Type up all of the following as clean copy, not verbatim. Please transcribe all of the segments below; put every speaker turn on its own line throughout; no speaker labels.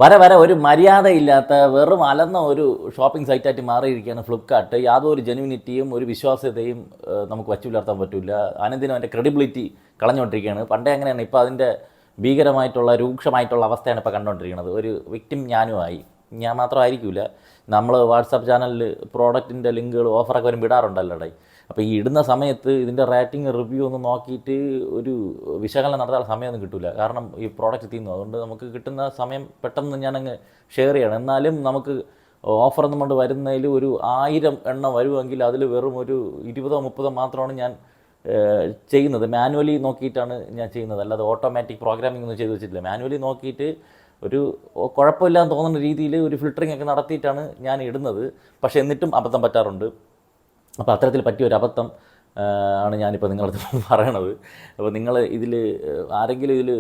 വരെ വരെ ഒരു മര്യാദയില്ലാത്ത വെറും അലന്ന ഒരു ഷോപ്പിംഗ് സൈറ്റായിട്ട് മാറിയിരിക്കുകയാണ് ഫ്ലിപ്കാർട്ട്. യാതൊരു ജെനുവിനിറ്റിയും ഒരു വിശ്വാസ്യതയും നമുക്ക് വച്ചു പുലർത്താൻ പറ്റില്ല. അനുദിനം അതിൻ്റെ ക്രെഡിബിലിറ്റി കളഞ്ഞുകൊണ്ടിരിക്കുകയാണ്. പണ്ടേ അങ്ങനെയാണ്, ഇപ്പോൾ അതിൻ്റെ ഭീകരമായിട്ടുള്ള രൂക്ഷമായിട്ടുള്ള അവസ്ഥയാണ് ഇപ്പോൾ കണ്ടുകൊണ്ടിരിക്കുന്നത്. ഒരു വിക്ടിം ഞാനുമായി. ഞാൻ മാത്രമായിരിക്കില്ല, നമ്മൾ വാട്സാപ്പ് ചാനലിൽ പ്രോഡക്റ്റിൻ്റെ ലിങ്കുകൾ ഓഫറൊക്കെ വരും വിടാറുണ്ടല്ലോ ഇടയിൽ. അപ്പോൾ ഈ ഇടുന്ന സമയത്ത് ഇതിൻ്റെ റേറ്റിംഗ് റിവ്യൂ ഒന്ന് നോക്കിയിട്ട് ഒരു വിശകലനം നടത്താൻ സമയമൊന്നും കിട്ടില്ല. കാരണം ഈ പ്രോഡക്റ്റ് തീർന്നു. അതുകൊണ്ട് നമുക്ക് കിട്ടുന്ന സമയം പെട്ടെന്ന് ഞാനങ്ങ് ഷെയർ ചെയ്യണം. എന്നാലും നമുക്ക് ഓഫർ എന്നും കൊണ്ട് വരുന്നതിൽ ഒരു 1000 എണ്ണം വരുമെങ്കിൽ അതിൽ വെറും ഒരു 20-30 മാത്രമാണ് ഞാൻ ചെയ്യുന്നത്. മാനുവലി നോക്കിയിട്ടാണ് ഞാൻ ചെയ്യുന്നത്, അല്ലാതെ ഓട്ടോമാറ്റിക് പ്രോഗ്രാമിംഗ് ഒന്നും ചെയ്ത് വെച്ചിട്ടില്ല. മാനുവലി നോക്കിയിട്ട് ഒരു കുഴപ്പമില്ലാന്ന് തോന്നുന്ന രീതിയിൽ ഒരു ഫിൽറ്ററിംഗ് ഒക്കെ നടത്തിയിട്ടാണ് ഞാൻ ഇടുന്നത്. പക്ഷേ എന്നിട്ടും അബദ്ധം പറ്റാറുണ്ട്. അപ്പോൾ അത്തരത്തിൽ പറ്റിയൊരു അബദ്ധം ആണ് ഞാനിപ്പോൾ നിങ്ങളടുത്ത് പറയണത്. അപ്പോൾ നിങ്ങൾ ഇതിൽ ആരെങ്കിലും ഇതിൽ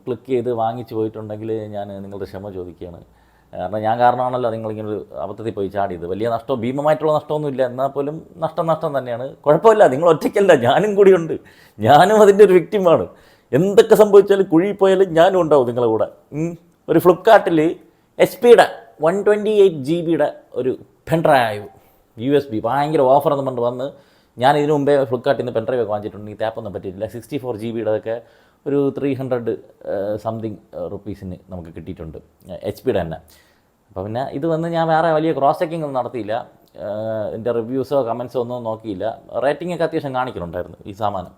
ക്ലിക്ക് ചെയ്ത് വാങ്ങിച്ച് പോയിട്ടുണ്ടെങ്കിൽ ഞാൻ നിങ്ങളുടെ ക്ഷമ ചോദിക്കുകയാണ്. കാരണം ഞാൻ കാരണമാണല്ലോ നിങ്ങളിങ്ങനെ ഒരു അബദ്ധത്തിൽ പോയി ചാടിയത്. വലിയ നഷ്ടം, ഭീമമായിട്ടുള്ള നഷ്ടമൊന്നുമില്ല, എന്നാൽ പോലും നഷ്ടം തന്നെയാണ്. കുഴപ്പമില്ല, നിങ്ങൾ ഒറ്റയ്ക്കല്ല, ഞാനും കൂടിയുണ്ട്. ഞാനും അതിൻ്റെ ഒരു വിക്ടിമാണ്. എന്തൊക്കെ സംഭവിച്ചാലും കുഴിയിൽ പോയാലും ഞാനും ഉണ്ടാവും നിങ്ങളുടെ കൂടെ. ഒരു ഫ്ലിപ്കാർട്ടിൽ HP-യുടെ 128 GB ഒരു പെൻഡ്രൈവ് USB ഭയങ്കര ഓഫർ എന്ന് പറഞ്ഞിട്ട് വന്ന്, ഞാൻ ഇതിനു മുമ്പേ ഫ്ലിപ്കാർട്ടിൽ നിന്ന് പെൻഡ്രൈവ് ഒക്കെ വാങ്ങിച്ചിട്ടുണ്ട്. ഈ ടാപ്പൊന്നും പറ്റിയിട്ടില്ല. 64 GB ഒരു 300 സംതിങ് റുപ്പീസിന് നമുക്ക് കിട്ടിയിട്ടുണ്ട്, HP-യുടെ തന്നെ. അപ്പോൾ പിന്നെ ഇത് വന്ന് ഞാൻ വേറെ വലിയ ക്രോസ് ചെക്കിംഗ് ഒന്നും നടത്തിയില്ല. എൻ്റെ റിവ്യൂസോ കമൻസോ ഒന്നും നോക്കിയില്ല. റേറ്റിംഗ് ഒക്കെ അത്യാവശ്യം കാണിക്കുന്നുണ്ടായിരുന്നു ഈ സാമാനം.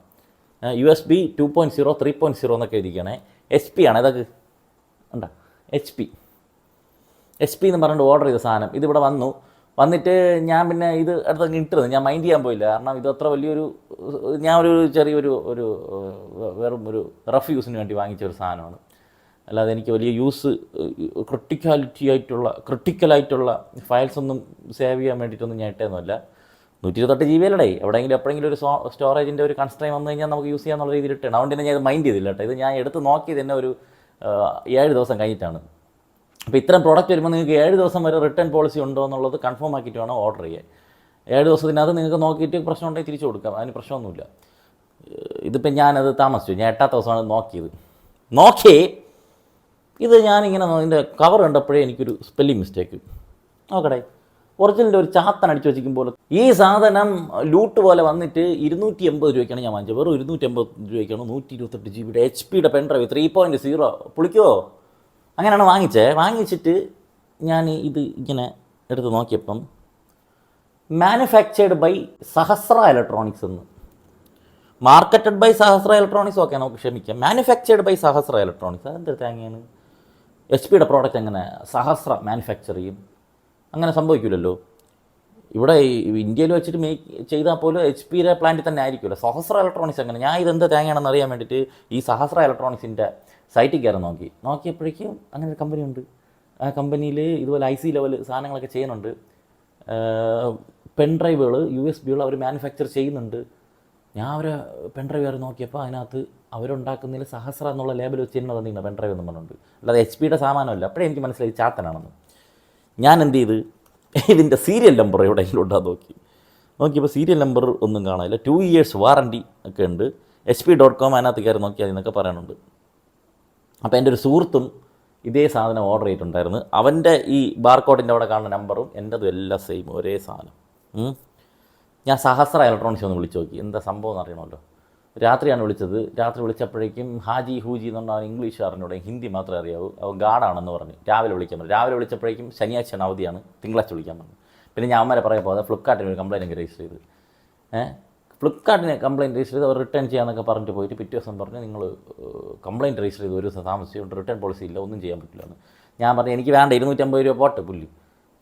USB 2.0 3.0 എന്നൊക്കെ ഇരിക്കണേ. HP ആണ് ഇതൊക്കെ ഉണ്ടോ, HP എന്ന് പറഞ്ഞിട്ട് ഓർഡർ ചെയ്ത സാധനം ഇതിവിടെ വന്നിട്ട് ഞാൻ പിന്നെ ഇത് അടുത്ത് ഇട്ടിരുന്നു. ഞാൻ മൈൻഡ് ചെയ്യാൻ പോയില്ല. കാരണം ഇത് അത്ര വലിയൊരു, ഞാൻ ചെറിയൊരു വെറും ഒരു റഫ് യൂസിന് വേണ്ടി വാങ്ങിച്ച ഒരു സാധനമാണ്. അല്ലാതെ എനിക്ക് വലിയ യൂസ് ക്രിട്ടിക്കലായിട്ടുള്ള ഫയൽസ് ഒന്നും സേവ് ചെയ്യാൻ വേണ്ടിയിട്ടൊന്നും ഞാൻ ഇട്ടൊന്നുമല്ല. 128 GB എവിടെയെങ്കിലും എപ്പോഴെങ്കിലും ഒരു സ്റ്റോറേജിൻ്റെ ഒരു കൺസ്ട്രെയിൻ വന്നു കഴിഞ്ഞാൽ നമുക്ക് യൂസ് ചെയ്യാന്നുള്ള രീതിയിൽ ഇട്ടാണ്. അതുകൊണ്ട് തന്നെ ഞാൻ ഇത് മൈൻഡ് ചെയ്തില്ല കേട്ടോ. ഇത് ഞാൻ എടുത്ത് നോക്കിയത് തന്നെ ഒരു 7 ദിവസം കഴിഞ്ഞിട്ടാണ്. അപ്പോൾ ഇത്തരം പ്രോഡക്റ്റ് വരുമ്പോൾ നിങ്ങൾക്ക് 7 ദിവസം വരെ റിട്ടേൺ പോളിസി ഉണ്ടോ എന്നുള്ളത് കൺഫേം ആക്കിയിട്ട് വേണം ഓർഡർ ചെയ്യാൻ. 7 ദിവസത്തിനകത്ത് നിങ്ങൾക്ക് നോക്കിയിട്ട് പ്രശ്നം ഉണ്ടെങ്കിൽ തിരിച്ചു കൊടുക്കാം, അതിന് പ്രശ്നമൊന്നുമില്ല. ഇതിപ്പോൾ ഞാനത് താമസിച്ചു, ഞാൻ 8ാമത്തെ ദിവസമാണ് നോക്കി ഇത് ഞാനിങ്ങനെ ഇതിൻ്റെ കവർ കണ്ടപ്പോഴേ എനിക്കൊരു സ്പെല്ലിംഗ് മിസ്റ്റേക്ക്. നോക്കടേ, ഒറിജിനലിൻ്റെ ഒരു ചാത്തൻ അടിച്ചു വെച്ചിരിക്കുമ്പോൾ ഈ സാധനം ലൂട്ട് പോലെ വന്നിട്ട് 280 രൂപയ്ക്കാണ് ഞാൻ വാങ്ങിച്ചത്. വെറും 280 രൂപയ്ക്കാണ് 128 GB HP-യുടെ പെൻഡ്രൈവ് 3.0. പുളിക്കുമോ? അങ്ങനെയാണ് വാങ്ങിച്ചിട്ട് ഞാൻ ഇത് ഇങ്ങനെ എടുത്ത് നോക്കിയപ്പം മാനുഫാക്ചേർഡ് ബൈ സഹസ്ര ഇലക്ട്രോണിക്സ് എന്ന്, മാർക്കറ്റഡ് ബൈ സഹസ്ര ഇലക്ട്രോണിക്സ് ഒക്കെ നമുക്ക് ക്ഷമിക്കാം. മാനുഫാക്ചേർഡ് ബൈ സഹസ്ര ഇലക്ട്രോണിക്സ് അതെന്തൊരു തേങ്ങയാണ്? HP-യുടെ പ്രോഡക്റ്റ് എങ്ങനെ സഹസ്ര മാനുഫാക്ചർ ചെയ്യും? അങ്ങനെ സംഭവിക്കില്ലല്ലോ. ഇവിടെ ഇന്ത്യയിൽ വെച്ചിട്ട് ചെയ്താൽ പോലും HP-യുടെ പ്ലാന്റിൽ തന്നെ ആയിരിക്കുമല്ലോ. സഹസ്ര ഇലക്ട്രോണിക്സ് അങ്ങനെ, ഞാൻ ഇതെന്ത് തേങ്ങയാണെന്ന് അറിയാൻ വേണ്ടിയിട്ട് ഈ സഹസ്ര ഇലക്ട്രോണിക്സിൻ്റെ സൈറ്റിൽ കയറി നോക്കിയപ്പോഴേക്കും അങ്ങനെ ഒരു കമ്പനി ഉണ്ട്. ആ കമ്പനിയിൽ ഇതുപോലെ IC ലെവൽ സാധനങ്ങളൊക്കെ ചെയ്യുന്നുണ്ട്. പെൻഡ്രൈവുകൾ USB-കൾ അവർ മാനുഫാക്ചർ ചെയ്യുന്നുണ്ട്. ഞാൻ അവരെ പെൻഡ്രൈവ് കയറി നോക്കിയപ്പോൾ അതിനകത്ത് അവരുണ്ടാക്കുന്നതിൽ സഹസ്ര എന്നുള്ള ലേബൽ വെച്ച് തന്നെ തന്നിട്ടുണ്ട് പെൻഡ്രൈവ് എന്ന് പറഞ്ഞിട്ടുണ്ട്. അല്ലാതെ HP-യുടെ സാമാനമല്ല. അപ്പോഴേ എനിക്ക് മനസ്സിലായി ചാത്തനാണെന്ന്. ഞാൻ എന്ത് ചെയ്ത് ഇതിൻ്റെ സീരിയൽ നമ്പർ എവിടെയെങ്കിലും ഉണ്ടാകും നോക്കിയപ്പോൾ സീരിയൽ നമ്പർ ഒന്നും കാണാനില്ല. 2 years വാറണ്ടി ഒക്കെ ഉണ്ട്. HP.com അതിനകത്ത് കയറി നോക്കിയാൽ എന്നൊക്കെ പറയാനുണ്ട്. അപ്പോൾ എൻ്റെ ഒരു സുഹൃത്തും ഇതേ സാധനം ഓർഡർ ചെയ്തിട്ടുണ്ടായിരുന്നു. അവൻ്റെ ഈ ബാർകോഡിൻ്റെ അവിടെ കാണുന്ന നമ്പറും എൻ്റെതും എല്ലാം സെയിം, ഒരേ സാധനം. ഞാൻ സഹസ്ര ഇലക്ട്രോണിക്സ് ഒന്ന് വിളിച്ച് നോക്കി, എന്താ സംഭവം എന്ന് അറിയണമല്ലോ. രാത്രിയാണ് വിളിച്ചത്. രാത്രി വിളിച്ചപ്പോഴേക്കും ഹാജി ഹൂജി എന്ന് പറഞ്ഞാൽ ഇംഗ്ലീഷ് അറിഞ്ഞൂടെ, ഹിന്ദി മാത്രമേ അറിയാവൂ. അവൻ ഗാർഡാണെന്ന് പറഞ്ഞു. രാവിലെ വിളിക്കാൻ പറഞ്ഞു. രാവിലെ വിളിച്ചപ്പോഴേക്കും ശനിയാഴ്ച അവധിയാണ്, തിങ്കളാഴ്ച വിളിക്കാൻ പറഞ്ഞു. പിന്നെ ഞാൻ അമ്മരെ പറയാൻ പോകാതെ ഫ്ലിപ്കാർട്ടിന് ഒരു കംപ്ലയിൻറ്റ് രജിസ്റ്റർ ചെയ്ത് ഫ്ലിപ്കാർട്ടിന് കംപ്ലയിൻറ്റ് രജിസ്റ്റർ ചെയ്ത് അവർ റിട്ടേൺ ചെയ്യാമെന്നൊക്കെ പറഞ്ഞിട്ട് പോയിട്ട് പിറ്റേ ദിവസം പറഞ്ഞ് നിങ്ങൾ കംപ്ലയിൻറ്റ് രജിസ്റ്റർ ചെയ്ത് ഒരു ദിവസം താമസിച്ചുകൊണ്ട് റിട്ടേൺ പോളിസി ഇല്ല, ഒന്നും ചെയ്യാൻ പറ്റില്ല എന്ന്. ഞാൻ പറഞ്ഞു എനിക്ക് വേണ്ട, 250 രൂപ പോട്ടെ പുല്ല്.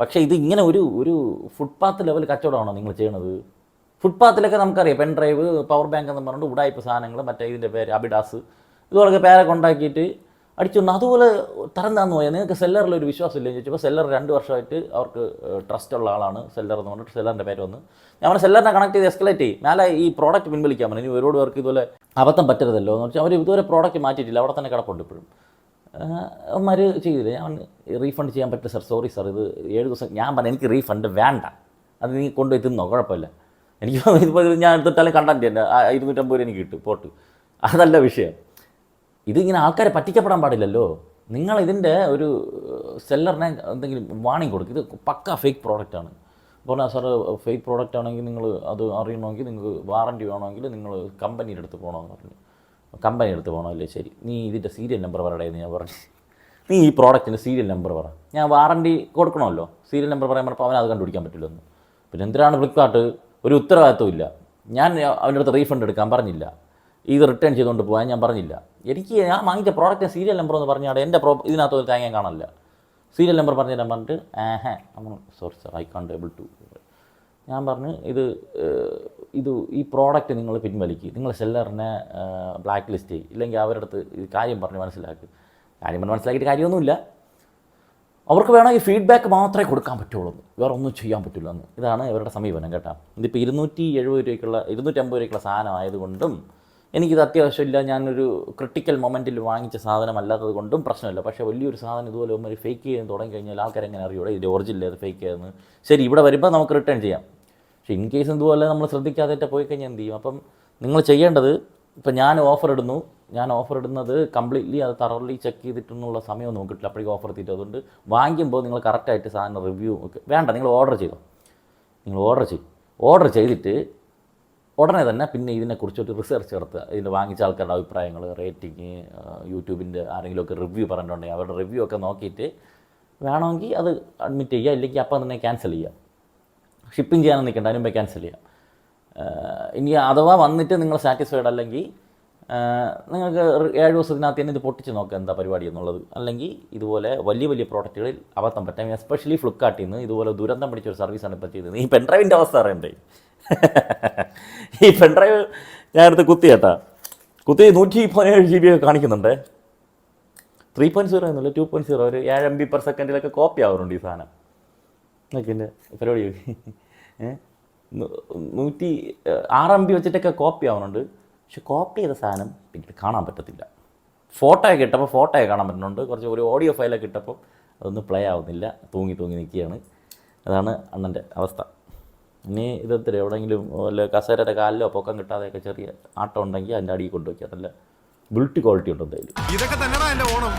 പക്ഷേ ഇത് ഇങ്ങനെ ഒരു ഫുട്പാത്ത് ലെവൽ കച്ചവടമാണോ നിങ്ങൾ ചെയ്യണത്? ഫുട്പാത്തിലൊക്കെ നമുക്കറിയാം പെൻഡ്രൈവ്, പവർ ബാങ്ക് എന്ന് പറഞ്ഞിട്ട് ഉടായ്പ സാധനങ്ങൾ, മറ്റേ ഇതിൻ്റെ പേര് അബിഡാസ്, ഇതുപോലൊക്കെ പേരൊക്കെ ഉണ്ടാക്കിയിട്ട് അടിച്ചുകൊണ്ട് അതുപോലെ തരം താന്ന് പോയാൽ നിങ്ങൾക്ക് സെല്ലറിലൊരു വിശ്വാസമില്ല എന്ന് ചോദിച്ചപ്പോൾ സെല്ലർ 2 വർഷമായിട്ട് അവർക്ക് ട്രസ്റ്റ് ഉള്ള ആളാണ് സെല്ലർ എന്ന് പറഞ്ഞിട്ട് സെല്ലറിൻ്റെ പേര് വന്ന് ഞാൻ പറഞ്ഞ സെല്ലറിനെ കണക്ട് ചെയ്ത് എസ്കലേറ്റ് ചെയ്യും. മേലെ ഈ പ്രോഡക്റ്റ് പിൻവലിക്കാൻ പറഞ്ഞു. ഇനി ഒരുപാട് പേർക്ക് ഇതുപോലെ അബദ്ധം പറ്റരുതല്ലോ എന്ന് വെച്ചാൽ അവർ ഇതുവരെ പ്രോഡക്റ്റ് മാറ്റിയിട്ടില്ല, അവിടെ തന്നെ കിടപ്പുണ്ട് ഇപ്പോഴും. അവന്മാർ ചെയ്തില്ല. ഞാൻ റീഫണ്ട് ചെയ്യാൻ പറ്റില്ല സാർ, സോറി സാർ, ഇത് 7 ദിവസം. ഞാൻ പറഞ്ഞു എനിക്ക് റീഫണ്ട് വേണ്ട, അത് നീ കൊണ്ടുപോയി തിന്നോ, കുഴപ്പമില്ല. എനിക്ക് ഇതിപ്പോൾ ഞാൻ എടുത്തിട്ടാലും കണ്ടന്റ് തന്നെ 250 രൂപ എനിക്ക് കിട്ടും, പോട്ട്, അതല്ല വിഷയം. ഇതിങ്ങനെ ആൾക്കാരെ പറ്റിക്കപ്പെടാൻ പാടില്ലല്ലോ. നിങ്ങൾ ഇതിൻ്റെ ഒരു സെല്ലറിനെ എന്തെങ്കിലും വാണിംഗ് കൊടുക്കും, ഇത് പക്ക ഫേക്ക് പ്രോഡക്റ്റാണ്. പറഞ്ഞാൽ സാറ് ഫേക്ക് പ്രോഡക്റ്റ് ആണെങ്കിൽ നിങ്ങൾ അത് അറിയണമെങ്കിൽ നിങ്ങൾക്ക് വാറൻറ്റി വേണമെങ്കിൽ നിങ്ങൾ കമ്പനിയുടെ അടുത്ത് പോകണമെന്ന് പറഞ്ഞു. കമ്പനി എടുത്ത് പോകണമല്ലേ, ശരി, നീ ഇതിൻ്റെ സീരിയൽ നമ്പർ പറയണേന്ന് ഞാൻ പറഞ്ഞു. നീ ഈ പ്രോഡക്റ്റിൻ്റെ സീരിയൽ നമ്പർ പറ, ഞാൻ വാറൻറ്റി കൊടുക്കണമല്ലോ, സീരിയൽ നമ്പർ പറയാൻ പറഞ്ഞപ്പോൾ അവനത് കണ്ടുപിടിക്കാൻ പറ്റില്ലെന്ന്. പിന്നെ എന്തിനാണ് ഫ്ലിപ്കാർട്ട്, ഒരു ഉത്തരവാദിത്വം ഇല്ല. ഞാൻ അവൻ്റെ അടുത്ത് റീഫണ്ട് എടുക്കാൻ പറഞ്ഞില്ല, ഇത് റിട്ടേൺ ചെയ്തുകൊണ്ട് പോകാൻ ഞാൻ പറഞ്ഞില്ല. ഞാൻ വാങ്ങിച്ച പ്രോഡക്റ്റ് സീരിയൽ നമ്പർ എന്ന് പറഞ്ഞാൽ എൻ്റെ ഇതിനകത്ത് ഒരു തേങ്ങ കാണില്ല. സീരിയൽ നമ്പർ പറഞ്ഞുതരാൻ പറഞ്ഞിട്ട് sorry sir, I can't able to. ഞാൻ പറഞ്ഞു ഇത് ഈ പ്രോഡക്റ്റ് നിങ്ങൾ പിൻവലിക്കുക, നിങ്ങൾ സെല്ലറിനെ ബ്ലാക്ക് ലിസ്റ്റ് ചെയ്യും, ഇല്ലെങ്കിൽ അവരുടെ അടുത്ത് ഇത് കാര്യം പറഞ്ഞ് മനസ്സിലാക്കി. കാര്യം പറഞ്ഞ് മനസ്സിലാക്കിയിട്ട് കാര്യമൊന്നുമില്ല. അവർക്ക് വേണമെങ്കിൽ ഫീഡ്ബാക്ക് മാത്രമേ കൊടുക്കാൻ പറ്റുള്ളൂ, വേറെ ഒന്നും ചെയ്യാൻ പറ്റില്ല എന്ന്. ഇതാണ് ഇവരുടെ സമീപനം കേട്ടോ. ഇതിപ്പോൾ 250 രൂപയ്ക്കുള്ള സാധനം ആയതുകൊണ്ടും എനിക്കിത് അത്യാവശ്യമില്ല, ഞാനൊരു ക്രിട്ടിക്കൽ മൊമെൻറ്റിൽ വാങ്ങിച്ച സാധനമല്ലാത്തത് കൊണ്ടും പ്രശ്നമില്ല. പക്ഷേ വലിയൊരു സാധനം ഇതുപോലെ ഒരു ഫേക്ക് ചെയ്യാൻ തുടങ്ങി കഴിഞ്ഞാൽ ആൾക്കാരെങ്ങനെ അറിയൂടെ ഇത് ഒറിജിനൽ അത് ഫേക്ക് ആയിരുന്നു. ശരി, ഇവിടെ വരുമ്പോൾ നമുക്ക് റിട്ടേൺ ചെയ്യാം. പക്ഷേ ഇൻ കേസ് ഇതുപോലെ നമ്മൾ ശ്രദ്ധിക്കാതെ പോയി കഴിഞ്ഞാൽ എന്ത് ചെയ്യും? അപ്പം നിങ്ങൾ ചെയ്യേണ്ടത്, ഇപ്പം ഞാൻ ഓഫർ ഇടുന്നത് കംപ്ലീറ്റ്ലി അത് തറലി ചെക്ക് ചെയ്തിട്ടൊന്നുള്ള സമയം നോക്കിയിട്ടില്ല, അപ്പോഴേക്കും ഓഫർ എത്തിയിട്ട്. അതുകൊണ്ട് വാങ്ങിക്കുമ്പോൾ നിങ്ങൾ കറക്റ്റായിട്ട് സാധനം റിവ്യൂ ഒക്കെ വേണ്ട, നിങ്ങൾ ഓർഡർ ചെയ്തിട്ട് ഉടനെ തന്നെ പിന്നെ ഇതിനെക്കുറിച്ചൊരു റിസർച്ച് നടത്തുക. ഇതിൽ വാങ്ങിച്ച ആൾക്കാരുടെ അഭിപ്രായങ്ങൾ, റേറ്റിംഗ്, യൂട്യൂബിൻ്റെ ആരെങ്കിലുമൊക്കെ റിവ്യൂ പറഞ്ഞിട്ടുണ്ടെങ്കിൽ അവരുടെ റിവ്യൂ ഒക്കെ നോക്കിയിട്ട് വേണമെങ്കിൽ അത് അഡ്മിറ്റ് ചെയ്യുക, ഇല്ലെങ്കിൽ അപ്പം തന്നെ ക്യാൻസൽ ചെയ്യുക. ഷിപ്പിംഗ് ചെയ്യാനൊന്നും നിൽക്കേണ്ട, അതിന് മുമ്പേ ക്യാൻസൽ ചെയ്യാം. ഇനി അഥവാ വന്നിട്ട് നിങ്ങൾ സാറ്റിസ്ഫൈഡ് അല്ലെങ്കിൽ നിങ്ങൾക്ക് 7 ദിവസത്തിനകത്ത് തന്നെ ഇത് പൊട്ടിച്ച് നോക്കുക എന്താ പരിപാടി എന്നുള്ളത്. അല്ലെങ്കിൽ ഇതുപോലെ വലിയ പ്രോഡക്റ്റുകളിൽ അബദ്ധം പറ്റാം. എസ്പെഷ്യലി ഫ്ലിപ്കാർട്ടിൽ നിന്ന് ഇതുപോലെ ദുരന്തം പിടിച്ചൊരു സർവീസാണ് ഇപ്പോൾ ചെയ്തത്. ഈ പെൻഡ്രൈവിൻ്റെ അവസ്ഥ അറിയണ്ടേ? ഈ പെൻഡ്രൈവ് ഞാനെടുത്ത് കുത്തി 117 GB ഒക്കെ കാണിക്കുന്നുണ്ട്. 3.0 എന്നല്ല 2.0, ഒരു 7 MB/s കോപ്പി ആവുന്നുണ്ട് ഈ സാധനം. നോക്കി എൻ്റെ പരിപാടി 106 MB വെച്ചിട്ടൊക്കെ കോപ്പി ആവുന്നുണ്ട്. പക്ഷെ കോപ്പി ചെയ്ത സാധനം പിന്നീട് കാണാൻ പറ്റത്തില്ല. ഫോട്ടോയൊക്കെ ഇട്ടപ്പോൾ ഫോട്ടോയൊക്കെ കാണാൻ പറ്റുന്നുണ്ട്, കുറച്ച് ഒരു ഓഡിയോ ഫയലൊക്കെ ഇട്ടപ്പോൾ അതൊന്നും പ്ലേ ആവുന്നില്ല, തൂങ്ങി നിൽക്കുകയാണ്. അതാണ് അണ്ണൻ്റെ അവസ്ഥ. ഇനി ഇതെത്ര എവിടെയെങ്കിലും വല്ല കസേരയുടെ കാലിലോ പൊക്കം കിട്ടാതെയൊക്കെ ചെറിയ ആട്ടം ഉണ്ടെങ്കിൽ അതിൻ്റെ അടിയിൽ കൊണ്ടുവയ്ക്കുക. അതല്ല ബിൽറ്റ് ക്വാളിറ്റി ഉണ്ട് എന്തായാലും. ഇതൊക്കെ തന്നെയാണ് എൻ്റെ ഓണം.